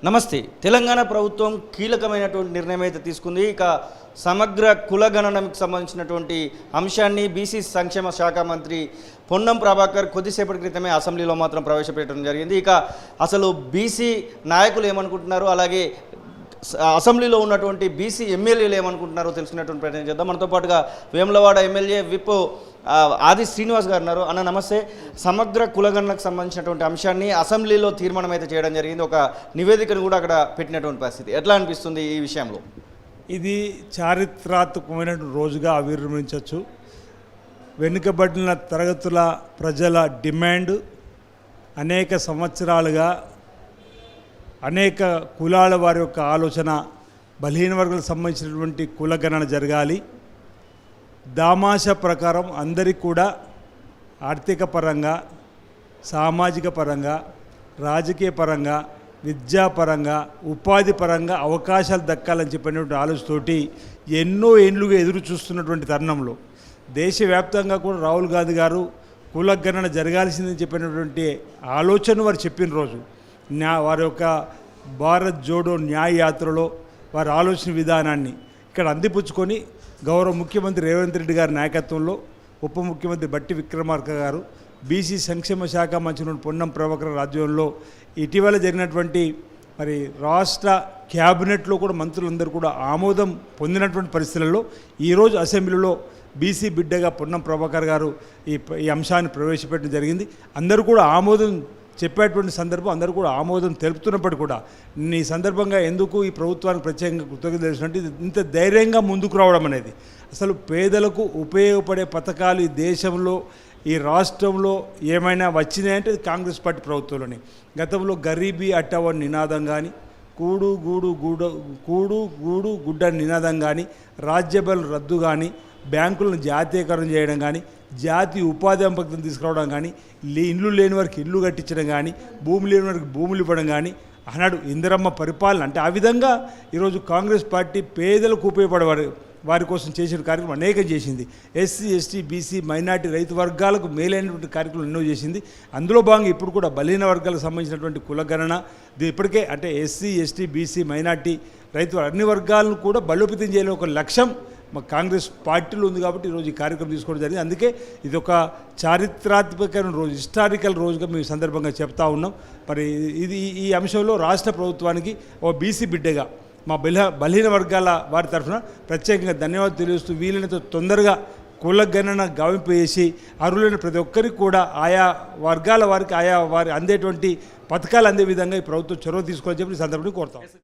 నమస్తే. తెలంగాణ ప్రభుత్వం కీలకమైనటువంటి నిర్ణయం అయితే తీసుకుంది. ఇక సమగ్ర కులగణనకు సంబంధించినటువంటి అంశాన్ని బీసీ సంక్షేమ శాఖ మంత్రి పొన్నం ప్రభాకర్ కొద్దిసేపటి క్రితమే అసెంబ్లీలో మాత్రం ప్రవేశపెట్టడం జరిగింది. ఇక అసలు బీసీ నాయకులు ఏమనుకుంటున్నారు, అలాగే అసెంబ్లీలో ఉన్నటువంటి బీసీ ఎమ్మెల్యేలు ఏమనుకుంటున్నారో తెలుసుకున్నటువంటి ప్రయత్నం చేద్దాం. మనతో పాటుగా వేములవాడ ఎమ్మెల్యే విప్ ఆది శ్రీనివాస్ గారు ఉన్నారు. అన్న నమస్తే. సమగ్ర కులగణనకు సంబంధించినటువంటి అంశాన్ని అసెంబ్లీలో తీర్మానం అయితే చేయడం జరిగింది. ఒక నివేదికను కూడా అక్కడ పెట్టినటువంటి పరిస్థితి ఎట్లా అనిపిస్తుంది ఈ విషయంలో? ఇది చారిత్రాత్మకమైనటువంటి రోజుగా ఆవిర్భవించవచ్చు. వెనుకబడిన తరగతుల ప్రజల డిమాండ్ అనేక సంవత్సరాలుగా అనేక కులాల వారి యొక్క ఆలోచన బలహీన వర్గాలకు సంబంధించినటువంటి కులగణన జరగాలి. దామాష ప్రకారం అందరికీ కూడా ఆర్థిక పరంగా, సామాజిక పరంగా, రాజకీయ పరంగా, విద్యాపరంగా, ఉపాధి పరంగా అవకాశాలు దక్కాలని చెప్పినటువంటి ఆలోచనతోటి ఎన్నో ఏండ్లుగా ఎదురు చూస్తున్నటువంటి తరుణంలో దేశవ్యాప్తంగా కూడా రాహుల్ గాంధీ గారు కులగణన జరగాల్సిందని చెప్పినటువంటి ఆలోచన వారు చెప్పిన రోజు వారి యొక్క భారత్ జోడో న్యాయ యాత్రలో వారి ఆలోచన విధానాన్ని ఇక్కడ అందిపుచ్చుకొని గౌరవ ముఖ్యమంత్రి రేవంత్ రెడ్డి గారి నాయకత్వంలో ఉప ముఖ్యమంత్రి బట్టి విక్రమార్క గారు, బీసీ సంక్షేమ శాఖ మంత్రి పొన్నం ప్రభాకర్ రాజ్యంలో ఇటీవల జరిగినటువంటి మరి రాష్ట్ర క్యాబినెట్లో కూడా మంత్రులందరూ కూడా ఆమోదం పొందినటువంటి పరిస్థితులలో ఈరోజు అసెంబ్లీలో బీసీ బిడ్డగా పొన్నం ప్రభాకర్ గారు ఈ అంశాన్ని ప్రవేశపెట్టడం జరిగింది. అందరూ కూడా ఆమోదం చెప్పేటువంటి సందర్భం, అందరూ కూడా ఆమోదం తెలుపుతున్నప్పటికీ కూడా ఈ సందర్భంగా ఎందుకు ఈ ప్రభుత్వానికి ప్రత్యేకంగా కృతజ్ఞతలు తెలుసుకుంటే ఇంత ధైర్యంగా ముందుకు రావడం అనేది, అసలు పేదలకు ఉపయోగపడే పథకాలు ఈ దేశంలో ఈ రాష్ట్రంలో ఏమైనా వచ్చినాయంటే కాంగ్రెస్ పార్టీ ప్రభుత్వంలోనే. గతంలో గరీబీ అట్టవ నినాదం కానీ, కూడు గూడు గుడ్డ నినాదం కానీ, రాజ్యబల్ రద్దు కానీ, బ్యాంకులను జాతీయకరణ చేయడం కానీ, జాతీయ ఉపాధి అంపకం తీసుకురావడం కానీ, ఇల్లు లేని వారికి ఇల్లు కట్టించడం కానీ, భూమి లేని వారికి భూములు ఇవ్వడం కానీ, ఆనాడు ఇందిరమ్మ పరిపాలన అంటే ఆ విధంగా ఈరోజు కాంగ్రెస్ పార్టీ పేదలకు ఉపయోగపడే వారి కోసం చేసిన కార్యక్రమం అనేకం చేసింది. ఎస్సీ ఎస్టీ బీసీ మైనార్టీ రైతు వర్గాలకు మేలైనటువంటి కార్యక్రమాలు ఎన్నో చేసింది. అందులో భాగంగా ఇప్పుడు కూడా బలహీన వర్గాలకు సంబంధించినటువంటి కులగణన ఇప్పటికే అంటే ఎస్సీ ఎస్టీ బీసీ మైనార్టీ రైతు అన్ని వర్గాలను కూడా బలోపేతం చేయలేని ఒక లక్ష్యం మా కాంగ్రెస్ పార్టీలో ఉంది. కాబట్టి ఈరోజు ఈ కార్యక్రమం తీసుకోవడం జరిగింది. అందుకే ఇది ఒక చారిత్రాత్మకమైన రోజు, హిస్టారికల్ రోజుగా మేము సందర్భంగా చెప్తా ఉన్నాం. మరి ఈ అంశంలో రాష్ట్ర ప్రభుత్వానికి ఓ బీసీ బిడ్డగా మా బలహీన వర్గాల వారి తరఫున ప్రత్యేకంగా ధన్యవాదాలు తెలియజేస్తూ వీలైనంత తొందరగా కులగణన గావింపు చేసి అర్హులైన ప్రతి ఒక్కరికి కూడా ఆయా వర్గాల వారికి ఆయా వారి అందేటువంటి పథకాలు అందే విధంగా ఈ ప్రభుత్వం చొరవ తీసుకోవాలని చెప్పి ఈ సందర్భంగా కోరుతాం.